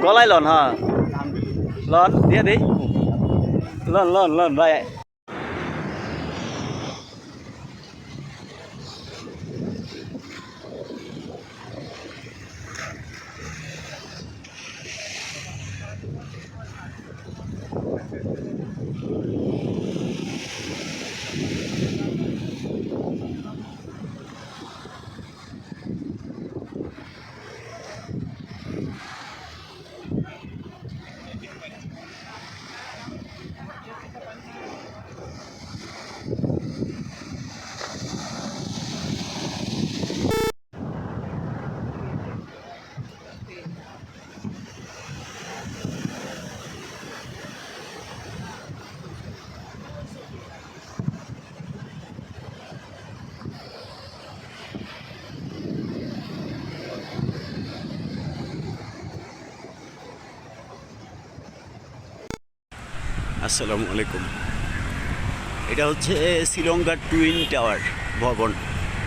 গলায় লন হ্যাঁ লন দিয়ে দেই লন লন লন ভাই আসসালামু আলাইকুম। এটা হচ্ছে শ্রীলঙ্কার টুইন টাওয়ার ভবন,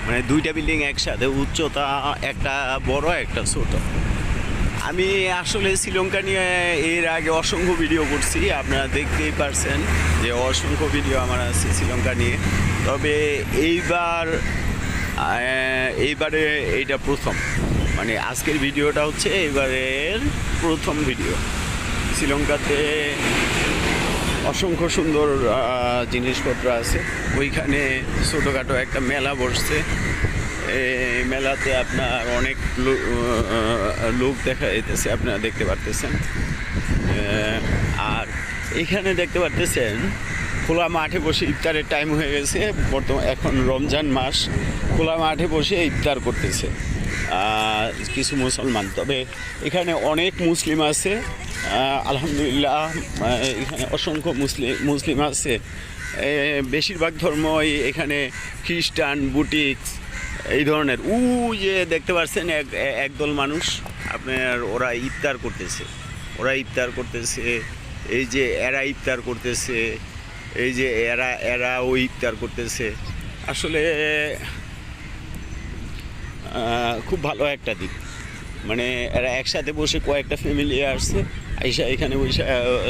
মানে দুইটা বিল্ডিং একসাথে, উচ্চতা একটা বড় একটা ছোট। আমি আসলে শ্রীলঙ্কা নিয়ে এর আগে অসংখ্য ভিডিও করছি, আপনারা দেখতেই পারছেন যে অসংখ্য ভিডিও আমার আছে শ্রীলঙ্কা নিয়ে। তবে এইবারে এইটা প্রথম, মানে আজকের ভিডিওটা হচ্ছে এইবারের প্রথম ভিডিও। শ্রীলঙ্কাতে অসংখ্য সুন্দর জিনিসপত্র আছে। ওইখানে ছোটোখাটো একটা মেলা বসছে, এই মেলাতে আপনার অনেক লোক দেখা যেতেছে, আপনারা দেখতে পারতেছেন। আর এখানে দেখতে পারতেছেন খোলা মাঠে বসে ইফতারের টাইম হয়ে গেছে, বর্তমান এখন রমজান মাস, খোলা মাঠে বসে ইফতার করতেছে কিছু মুসলমান। তবে এখানে অনেক মুসলিম আছে, আলহামদুলিল্লাহ। এখানে অসংখ্য মুসলিম আছে, বেশিরভাগ ধর্মই এখানে, খ্রিস্টান, বুটিক্স এই ধরনের। যে দেখতে পাচ্ছেন একদল মানুষ আপনার, ওরা ইফতার করতেছে, এই যে এরা ইফতার করতেছে, এই যে এরাও ইফতার করতেছে। আসলে খুব ভালো একটা দিক, মানে এরা একসাথে বসে কয়েকটা ফ্যামিলি আসছে, আইসা এখানে বসে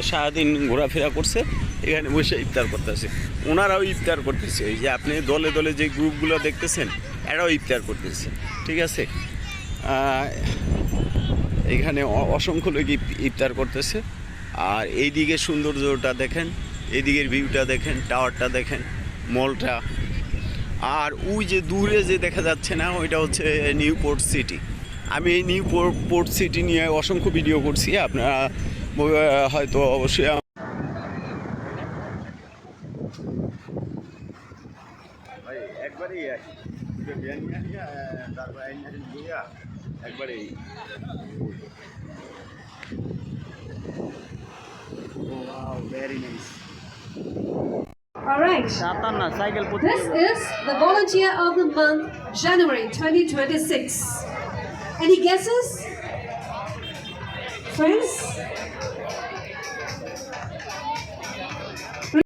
সারাদিন ঘোরাফেরা করছে, এখানে বসে ইফতার করতেছে। ওনারাও ইফতার করতেছে, এই যে আপনি দলে দলে যে গ্রুপগুলো দেখতেছেন এরাও ইফতার করতেছে, ঠিক আছে। এখানে অসংখ্য লোক ইফতার করতেছে। আর এইদিকে সৌন্দর্যটা দেখেন, এইদিকের ভিউটা দেখেন, টাওয়ারটা দেখেন, মলটা। আর ওই যে দূরে যে দেখা যাচ্ছে না, ওইটা হচ্ছে নিউ পোর্ট সিটি। আমি এই নিউ পোর্ট সিটি নিয়ে অসংখ্য ভিডিও করছি, আপনারা হয়তো অবশ্যই একবারেই একবারেই very nice. All right. This is the volunteer of the month, January 2026. Any guesses? Friends?